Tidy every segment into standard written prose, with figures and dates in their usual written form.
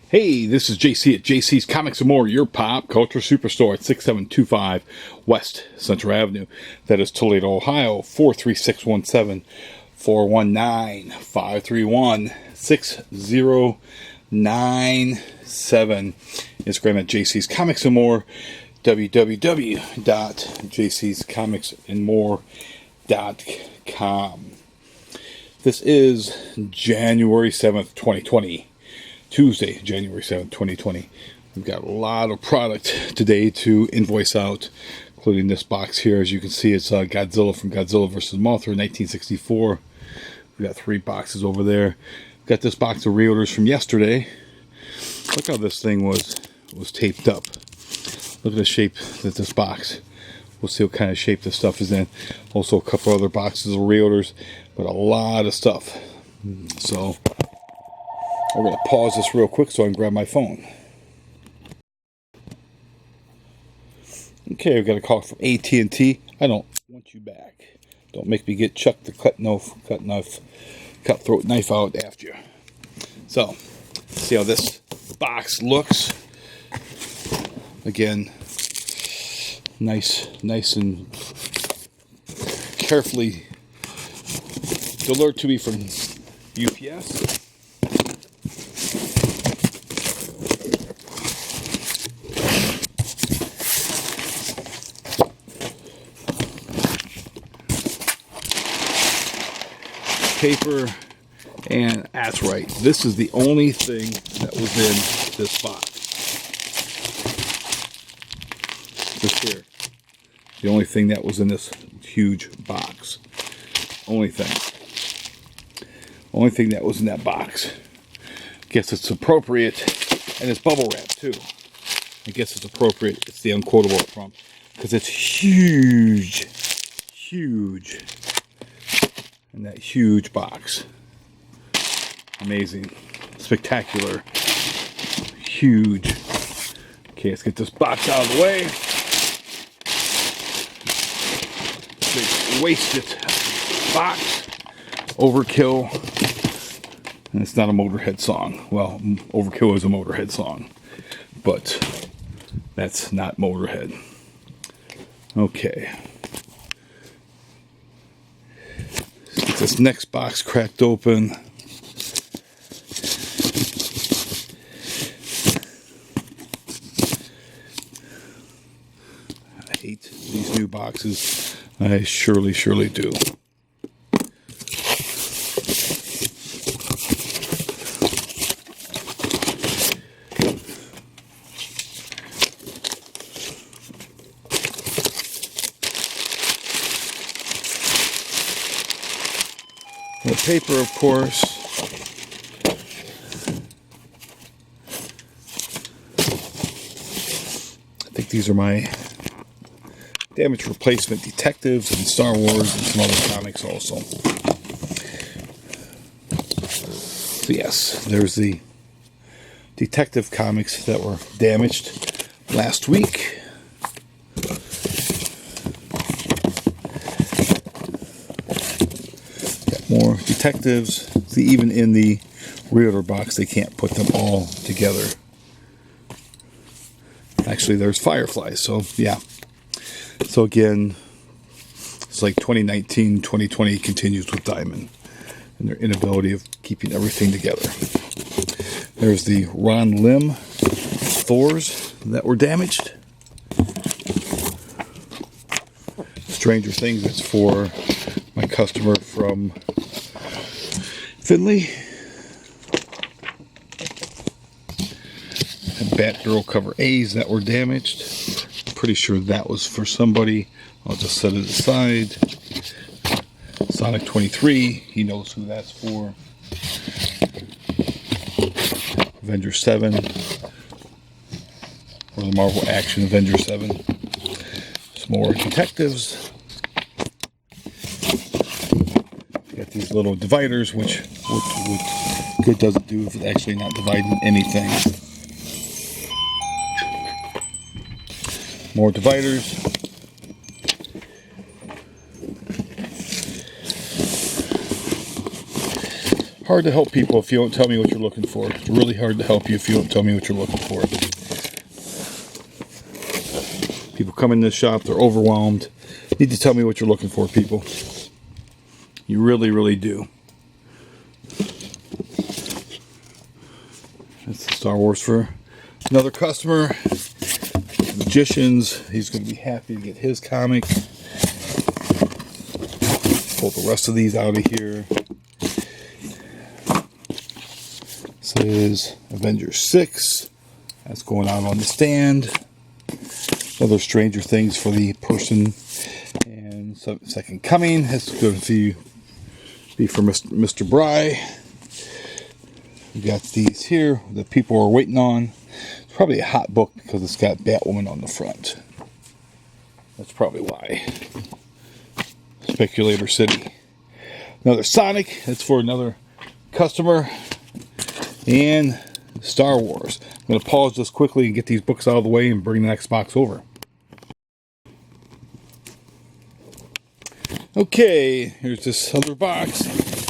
Hey, this is JC at JC's Comics and More, your pop culture superstore at 6725 West Central Avenue. That is Toledo, Ohio, 43617 419 531 6097. Instagram at JC's Comics and More, www.jcscomicsandmore.com. This is January 7th, 2020. Tuesday, January 7th, 2020. We've got a lot of product today to invoice out, including this box here. As you can see, it's Godzilla from Godzilla vs. Mothra, 1964. We've got 3 boxes over there. We've got this box of reorders from yesterday. Look how this thing was taped up. Look at the shape that this box. We'll see what kind of shape this stuff is in. Also a couple other boxes of reorders, but a lot of stuff. So I'm going to pause this real quick so I can grab my phone. Okay, I've got a call from AT&T. I don't want you back. Don't make me get Chuck the cutthroat knife out after you. So, see how this box looks. Again, nice and carefully delivered to me from UPS. Paper, and that's right, this is the only thing that was in this box. Just here, the only thing that was in this huge box. Only thing that was in that box. Guess it's appropriate, and it's bubble wrap too. I guess it's appropriate. It's the unquotable up front because it's huge. In that huge box. Amazing. Spectacular. Huge. Okay, let's get this box out of the way. Big wasted box. Overkill. And it's not a Motorhead song. Well, Overkill is a Motorhead song. But that's not Motorhead. Okay. This next box cracked open. I hate these new boxes. I surely do. The paper, of course. I think these are my damage replacement detectives and Star Wars and some other comics also. So yes, there's the detective comics that were damaged last week. More detectives. See, even in the reorder box, they can't put them all together. Actually, there's fireflies, so yeah. So again, it's like 2019, 2020 continues with Diamond and their inability of keeping everything together. There's the Ron Lim Thors that were damaged. Stranger Things, it's for my customer from Finley. And Batgirl cover A's that were damaged. Pretty sure that was for somebody. I'll just set it aside. Sonic 23, he knows who that's for. Avenger 7. Or the Marvel Action Avenger 7. Some more detectives. Got these little dividers, which good doesn't do if it's actually not dividing anything. More dividers. hard to help people if you don't tell me what you're looking for. It's really hard to help you if you don't tell me what you're looking for. People come in this shop, they're overwhelmed. You need to tell me what you're looking for, people. You really, really do. That's the Star Wars for another customer. Magicians. He's going to be happy to get his comic. Pull the rest of these out of here. This is Avengers 6. That's going out on the stand. Other Stranger Things for the person. And Second Coming. That's going to be for Mr. Bry. We got these here that people are waiting on. It's probably a hot book because it's got Batwoman on the front. That's probably why. Speculator City. Another Sonic. That's for another customer. And Star Wars. I'm going to pause this quickly and get these books out of the way and bring the next box over. Okay, here's this other box.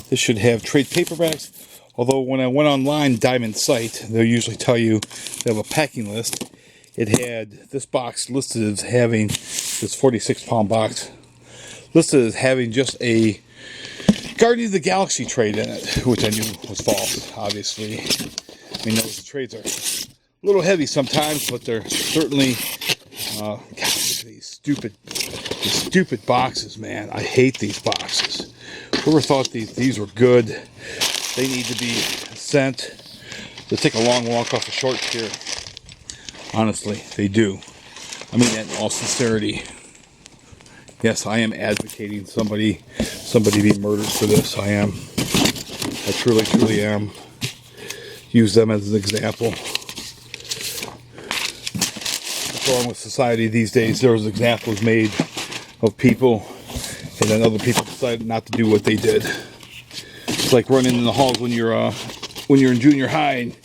This should have trade paperbacks. Although when I went online, Diamond site, they'll usually tell you they have a packing list. It had this box listed as having, this 46-pound box, listed as having just a Guardians of the Galaxy trade in it, which I knew was false, obviously. I mean, those trades are a little heavy sometimes, but they're certainly, God, look at these stupid boxes, man. I hate these boxes. Whoever thought these were good? They need to be sent. They take a long walk off a short pier. Honestly, they do. I mean that in all sincerity. Yes, I am advocating somebody be murdered for this. I am. I truly am. Use them as an example. What's wrong with society these days? There's examples made of people, and then other people decide not to do what they did. It's like running in the halls when you're in junior high and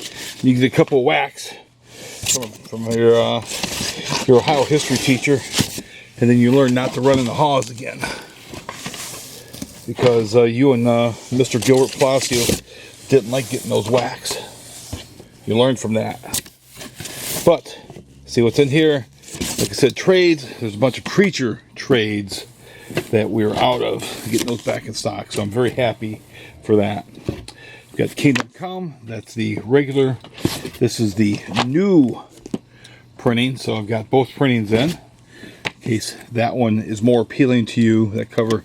you get a couple of whacks from your Ohio history teacher, and then you learn not to run in the halls again because you and Mr. Gilbert Palacio didn't like getting those whacks. You learn from that. But see what's in here. Like I said, trades. There's a bunch of creature trades that we're out of, getting those back in stock. So I'm very happy for that. We've got Kingdom Come. That's the regular. This is the new printing. So I've got both printings in case that one is more appealing to you, that cover,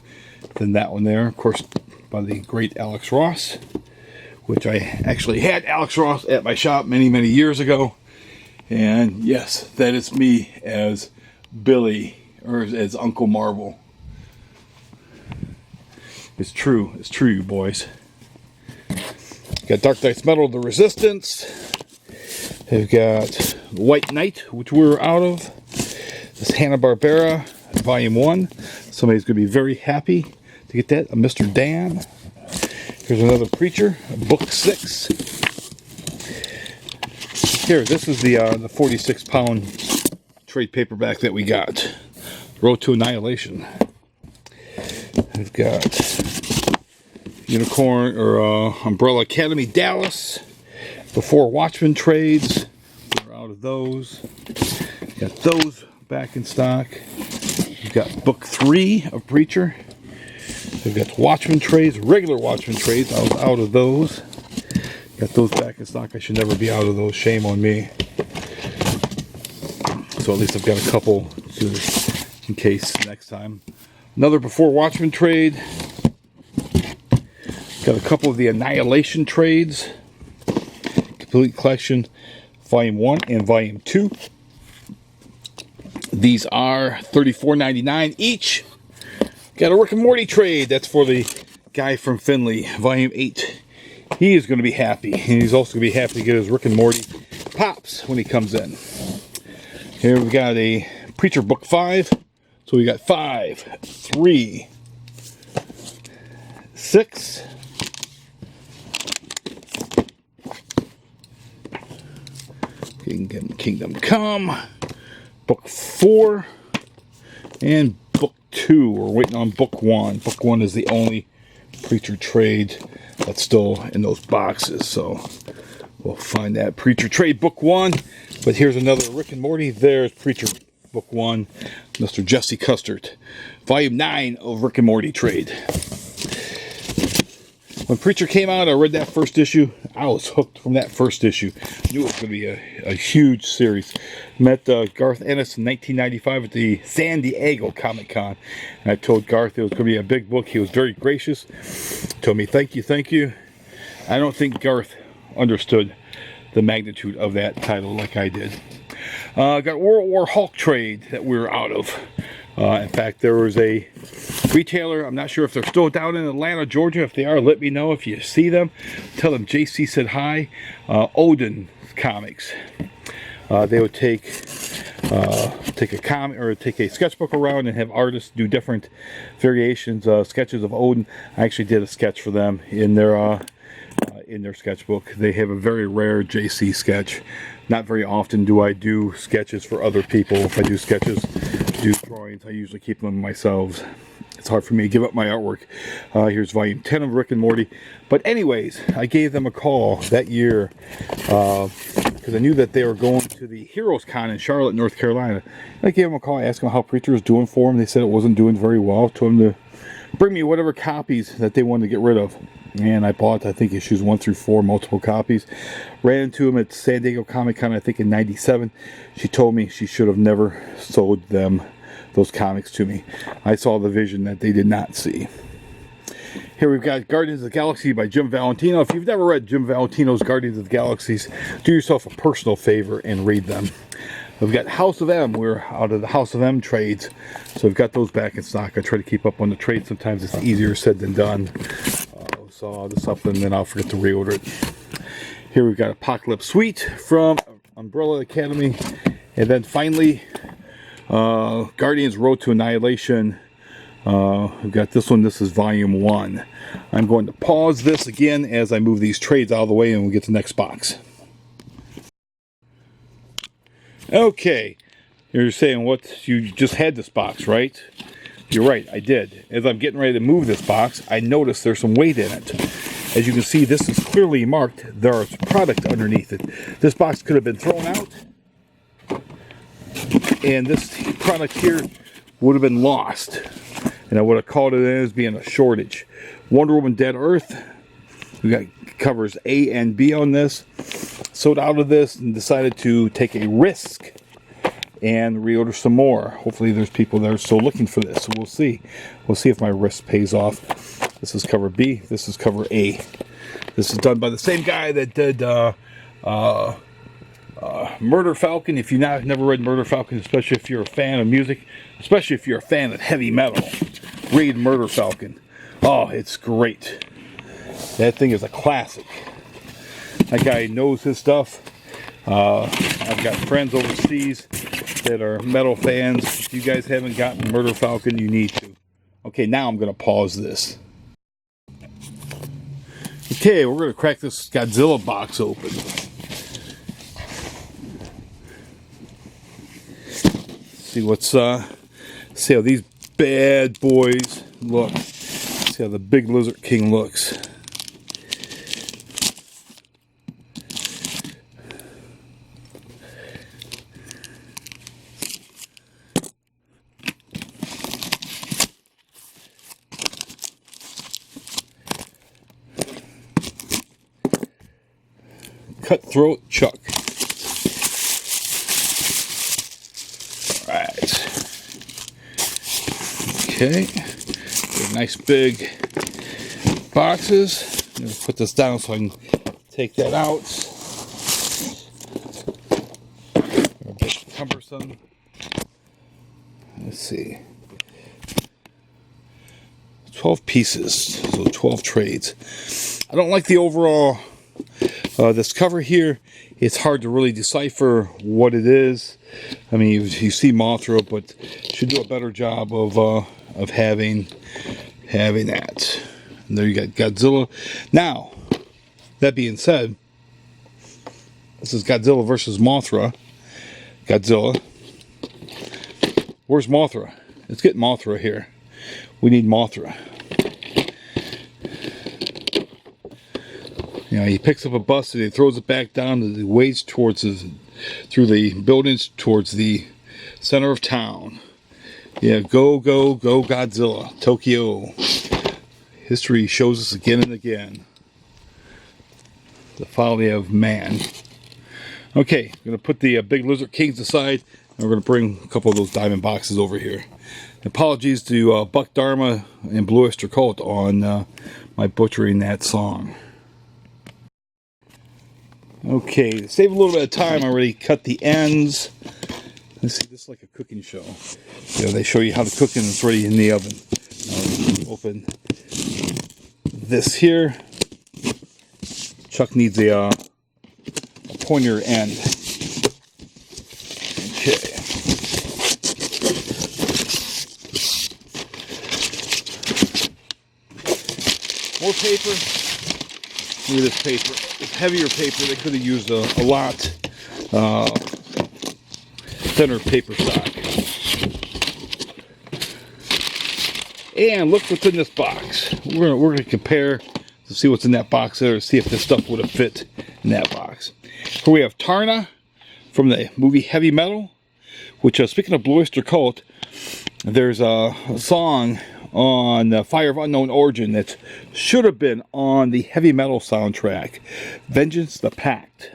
than that one there. Of course, by the great Alex Ross, which I actually had Alex Ross at my shop many years ago. And yes, that is me as Billy, or as Uncle Marvel. It's true, you boys. Got Dark Knight's Metal, the Resistance. They've got White Knight, which we were out of. This Hanna-Barbera, Volume 1. Somebody's going to be very happy to get that. A Mr. Dan. Here's another Preacher, Book 6. Here, this is the 46-pound trade paperback that we got. Road to Annihilation. We've got Unicorn or Umbrella Academy Dallas. Before Watchmen trades. We're out of those. Got those back in stock. We've got Book 3 of Preacher. We've got Watchmen trades, regular Watchmen trades. I was out of those. Got those back in stock. I should never be out of those. Shame on me. So at least I've got a couple in case next time. Another Before Watchmen trade. Got a couple of the Annihilation trades. Complete Collection, Volume 1 and Volume 2. These are $34.99 each. Got a Rick and Morty trade. That's for the guy from Finley, Volume 8. He is going to be happy. And he's also going to be happy to get his Rick and Morty pops when he comes in. Here we got a Preacher Book 5. So we got 5, 3, 6, Kingdom Come, Book 4, and Book 2. We're waiting on Book 1. Book 1 is the only Preacher trade that's still in those boxes. So we'll find that. Preacher Trade Book 1. But here's another Rick and Morty. There's Preacher Book 1. Mr. Jesse Custard. Volume 9 of Rick and Morty Trade. When Preacher came out, I read that first issue. I was hooked from that first issue. I knew it was going to be a huge series. Met Garth Ennis in 1995 at the San Diego Comic Con. And I told Garth it was going to be a big book. He was very gracious. Told me, thank you, thank you. I don't think Garth understood the magnitude of that title like I did. Got World War Hulk trade that we were out of. In fact, there was a retailer, I'm not sure if they're still down in Atlanta, Georgia. If they are, let me know. If you see them, tell them JC said hi. Odin Comics. They would take a comic or take a sketchbook around and have artists do different variations, sketches of Odin. I actually did a sketch for them in their sketchbook. They have a very rare JC sketch. Not very often do I do sketches for other people. If I do sketches, do drawings, I usually keep them myself. It's hard for me to give up my artwork. Here's volume 10 of Rick and Morty. But anyways, I gave them a call that year because I knew that they were going to the Heroes Con in Charlotte, North Carolina. I gave them a call, asked them how Preacher was doing for them. They said it wasn't doing very well. I told them to bring me whatever copies that they wanted to get rid of. And I bought, I think, issues 1 through 4, multiple copies. Ran into him at San Diego Comic Con, I think, in '97. She told me she should have never sold them those comics to me. I saw the vision that they did not see. Here we've got Guardians of the Galaxy by Jim Valentino. If you've never read Jim Valentino's Guardians of the Galaxies, do yourself a personal favor and read them. We've got House of M. We're out of the House of M trades. So we've got those back in stock. I try to keep up on the trade. Sometimes it's easier said than done. So I'll do something and then I'll forget to reorder it. Here we've got Apocalypse Suite from Umbrella Academy. And then finally, Guardians Road to Annihilation. We've got this one. This is volume 1. I'm going to pause this again as I move these trades out of the way and we'll get to the next box. Okay, you're saying, what, you just had this box, right? You're right, I did. As I'm getting ready to move this box, I noticed there's some weight in it. As you can see, this is clearly marked. There's product underneath it. This box could have been thrown out, and this product here would have been lost. And I would have called it as being a shortage. Wonder Woman Dead Earth. We got covers A and B on this. Sold out of this and decided to take a risk and reorder some more. Hopefully there's people that are still looking for this. So we'll see. We'll see if my risk pays off. This is cover B. This is cover A. This is done by the same guy that did Murder Falcon. If you've never read Murder Falcon, especially if you're a fan of music, especially if you're a fan of heavy metal, read Murder Falcon. Oh, it's great. That thing is a classic. That guy knows his stuff. I've got friends overseas that are metal fans. If you guys haven't gotten Murder Falcon, you need to. Okay, now I'm going to pause this. Okay, we're going to crack this Godzilla box open. See how these bad boys look. See how the big Lizard King looks. Cutthroat Chuck. Alright. Okay. Nice big boxes. I'm going to put this down so I can take that out. A bit cumbersome. Let's see. 12 pieces. So 12 trades. I don't like the overall this cover here. It's hard to really decipher what it is. I mean, you see Mothra, but should do a better job of having that. And there you got Godzilla. Now, that being said, this is Godzilla versus Mothra. Godzilla. Where's Mothra? Let's get Mothra here. We need Mothra. You know, he picks up a bus and he throws it back down and he wades towards through the buildings towards the center of town. Yeah, go, go, go Godzilla, Tokyo. History shows us again and again the folly of man. Okay, I'm going to put the Big Lizard Kings aside, and we're going to bring a couple of those diamond boxes over here. Apologies to Buck Dharma and Blue Oyster Cult on my butchering that song. Okay, to save a little bit of time, I already cut the ends. Let's see, this is like a cooking show. You know, they show you how to cook and it's ready in the oven. Open this here. Chuck needs a pointer end. Okay. More paper. Look at this paper. It's heavier paper. They could have used a lot thinner paper stock. And look what's in this box. We're gonna compare to see what's in that box there, to see if this stuff would have fit in that box. Here we have Tarna from the movie Heavy Metal, which, speaking of Blue Oyster Cult, there's a song on Fire of Unknown Origin that should have been on the Heavy Metal soundtrack, Vengeance the Pact.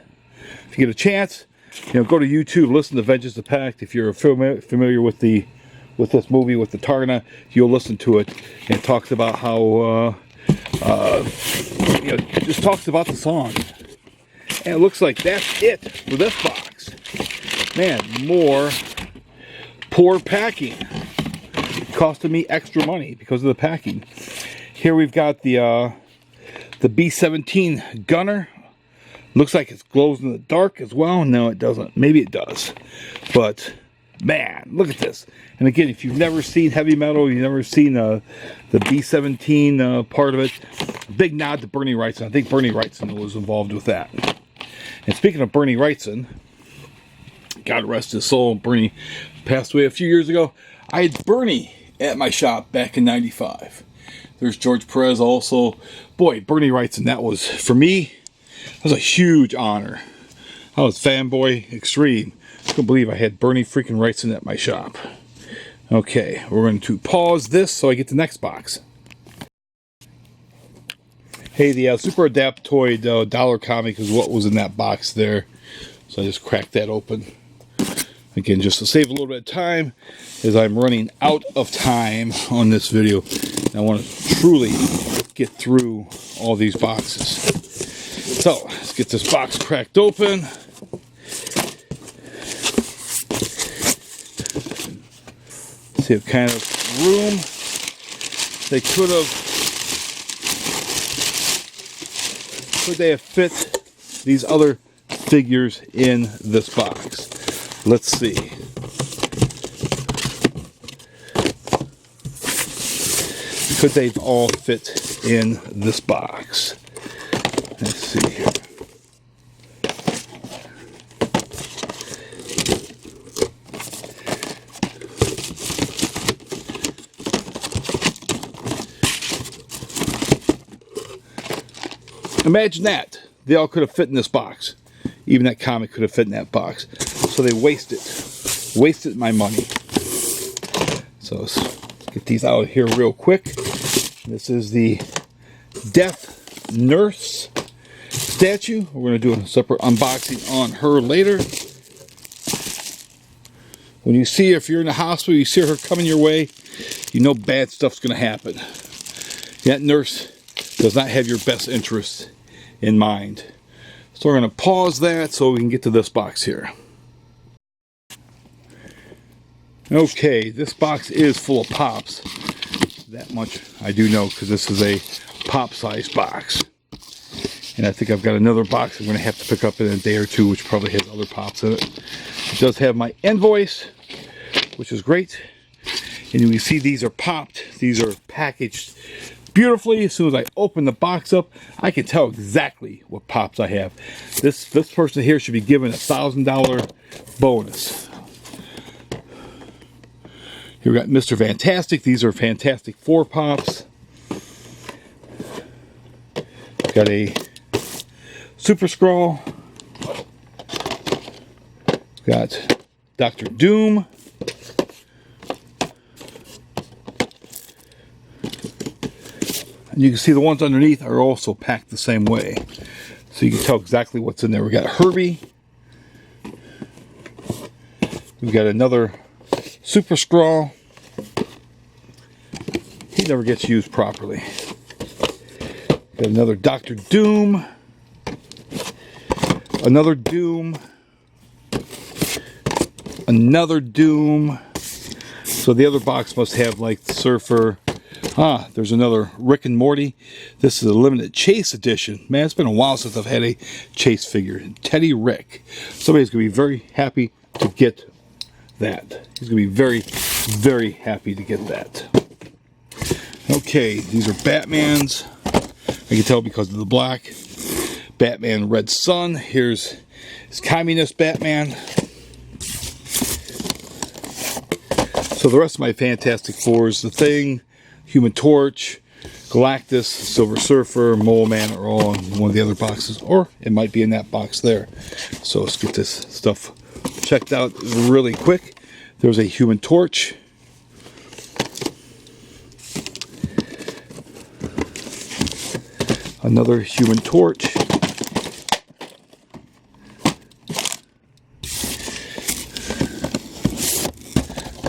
If you get a chance, you know, go to YouTube, listen to Vengeance the Pact. If you're familiar with this movie, with the Tarna, you'll listen to it. And it talks about how you know, it just talks about the song. And it looks like that's it for this box. Man, more poor packing. It costed me extra money because of the packing. Here we've got the B-17 Gunner. Looks like it glows in the dark as well. No, it doesn't. Maybe it does. But, man, look at this. And again, if you've never seen Heavy Metal, you've never seen the B-17 part of it, big nod to Bernie Wrightson. I think Bernie Wrightson was involved with that. And speaking of Bernie Wrightson, God rest his soul, Bernie passed away a few years ago. I had Bernie at my shop back in '95. There's George Perez also. Boy, Bernie Wrightson, that was, for me, that was a huge honor. I was fanboy extreme. I couldn't believe I had Bernie freaking Wrightson at my shop. Okay, we're going to pause this so I get the next box. Hey, the Super Adaptoid dollar comic is what was in that box there. So I just cracked that open. Again, just to save a little bit of time, as I'm running out of time on this video. And I want to truly get through all these boxes. So, let's get this box cracked open. See what kind of room they could they have fit these other figures in this box. Let's see. Could they all fit in this box? Let's see here. Imagine that. They all could have fit in this box. Even that comic could have fit in that box. So they wasted my money. So let's get these out of here real quick. This is the Death Nurse statue. We're going to do a separate unboxing on her later. When you see her, if you're in the hospital, you see her coming your way, you know bad stuff's going to happen. That nurse does not have your best interests in mind. So we're going to pause that so we can get to this box here. Okay, this box is full of pops. That much I do know because this is a pop-sized box. And I think I've got another box I'm going to have to pick up in a day or two, which probably has other pops in it. It does have my invoice, which is great. And you can see these are popped. These are packaged beautifully. As soon as I open the box up, I can tell exactly what pops I have. This person here should be given a $1,000 bonus. Here we got Mr. Fantastic. These are Fantastic Four pops. Got a Super Scroll. Got Dr. Doom. And you can see the ones underneath are also packed the same way. So you can tell exactly what's in there. We got Herbie. We've got another Super Scroll. He never gets used properly. Got another Dr. Doom. Another Doom. Another Doom. So the other box must have like the Surfer. Ah, there's another Rick and Morty. This is a limited Chase edition. Man, it's been a while since I've had a Chase figure. Teddy Rick. Somebody's going to be very happy to get that. He's going to be very, very happy to get that. Okay, these are Batmans. I can tell because of the black. Batman Red Sun. Here's his Communist Batman. So the rest of my Fantastic Fours, The Thing, Human Torch, Galactus, Silver Surfer, Mole Man are all in one of the other boxes, or it might be in that box there. So let's get this stuff checked out really quick. There's a Human Torch. Another Human Torch.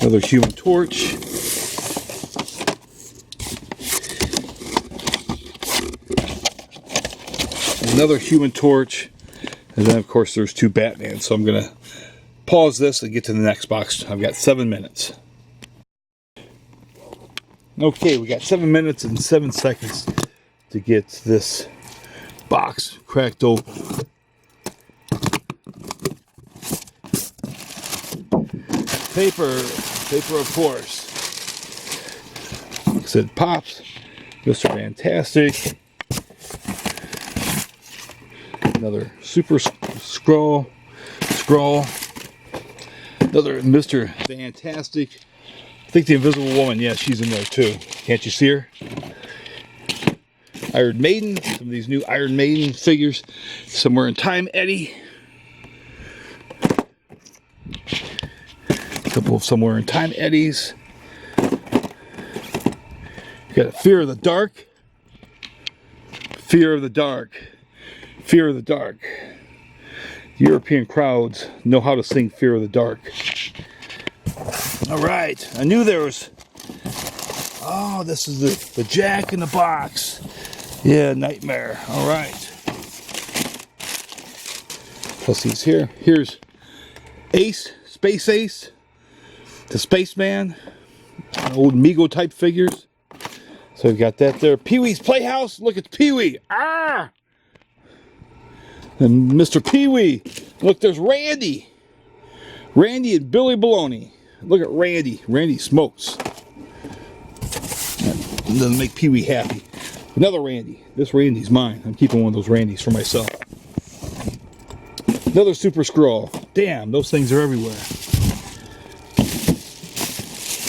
Another Human Torch. Another Human Torch. And then, of course, there's two Batman. So I'm going to pause this and get to the next box. I've got 7 minutes. Okay, we got 7 minutes and 7 seconds to get this box cracked open. Paper, of course. Like I said, Pops, Mr. Fantastic, another Super Scroll, another Mr. Fantastic. I think the Invisible Woman, yeah, she's in there too. Can't you see her? Iron Maiden, some of these new Iron Maiden figures. Somewhere in Time Eddie. A couple of Somewhere in Time Eddies. You got Fear of the Dark. Fear of the Dark. Fear of the Dark. European crowds know how to sing Fear of the Dark. Alright, I knew there was... Oh, this is the Jack in the Box. Yeah, Nightmare. Alright. Plus these here. Here's Ace, Space Ace. The Spaceman. Old MEGO type figures. So we've got that there. Pee-wee's Playhouse. Look, it's Pee-wee. Ah! And Mr. Pee-wee. Look, there's Randy. Randy and Billy Baloney. Look at Randy. Randy smokes. That doesn't make Pee-wee happy. Another Randy. This Randy's mine. I'm keeping one of those Randys for myself. Another Super Scroll. Damn, those things are everywhere.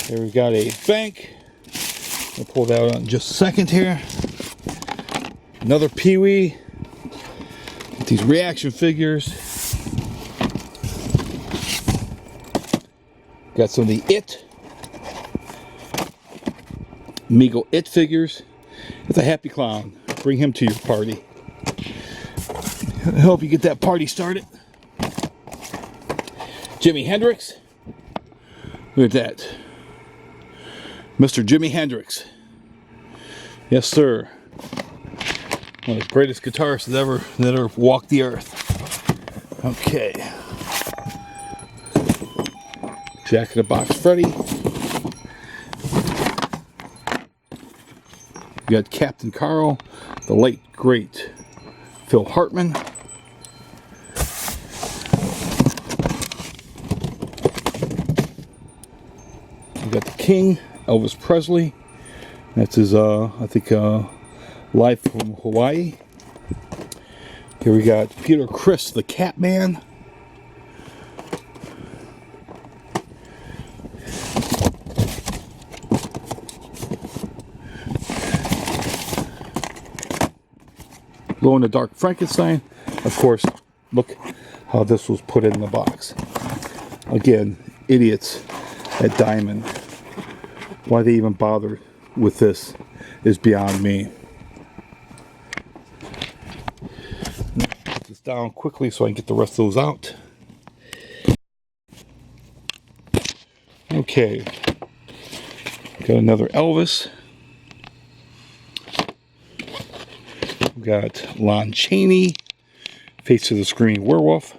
Here we've got a bank. I'll pull that out in just a second here. Another Pee-wee. These reaction figures. Got some of the It. MEGO It figures. It's a happy clown. Bring him to your party. Help you get that party started. Jimi Hendrix. Look at that. Mr. Jimi Hendrix. Yes, sir. One of the greatest guitarists that ever walked the earth. Okay. Jack in the Box Freddy. We got Captain Carl, the late great Phil Hartman. We got the King, Elvis Presley. That's his, I think, live from Hawaii. Here we got Peter Criss, the Catman. Glow in the Dark Frankenstein. Of course, look how this was put in the box. Again, idiots at Diamond. Why they even bother with this is beyond me. Put this down quickly so I can get the rest of those out. Okay, got another Elvis. We've got Lon Chaney, Face to the Screen Werewolf.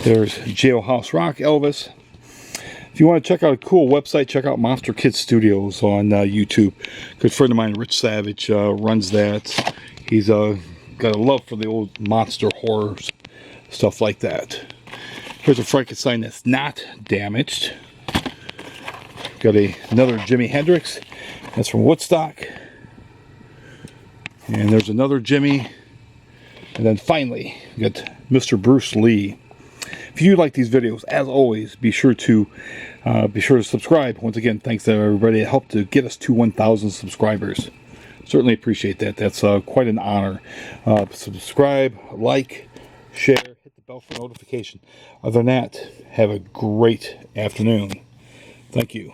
There's Jailhouse Rock Elvis. If you want to check out a cool website, check out Monster Kid Studios on YouTube. Good friend of mine, Rich Savage, runs that. He's got a love for the old monster horrors, stuff like that. Here's a Frankenstein that's not damaged. Got another Jimi Hendrix. That's from Woodstock. And there's another Jimmy. And then finally, we got Mr. Bruce Lee. If you like these videos, as always, be sure to subscribe. Once again, thanks to everybody that helped to get us to 1,000 subscribers. Certainly appreciate that. That's quite an honor. Subscribe, like, share, hit the bell for notification. Other than that, have a great afternoon. Thank you.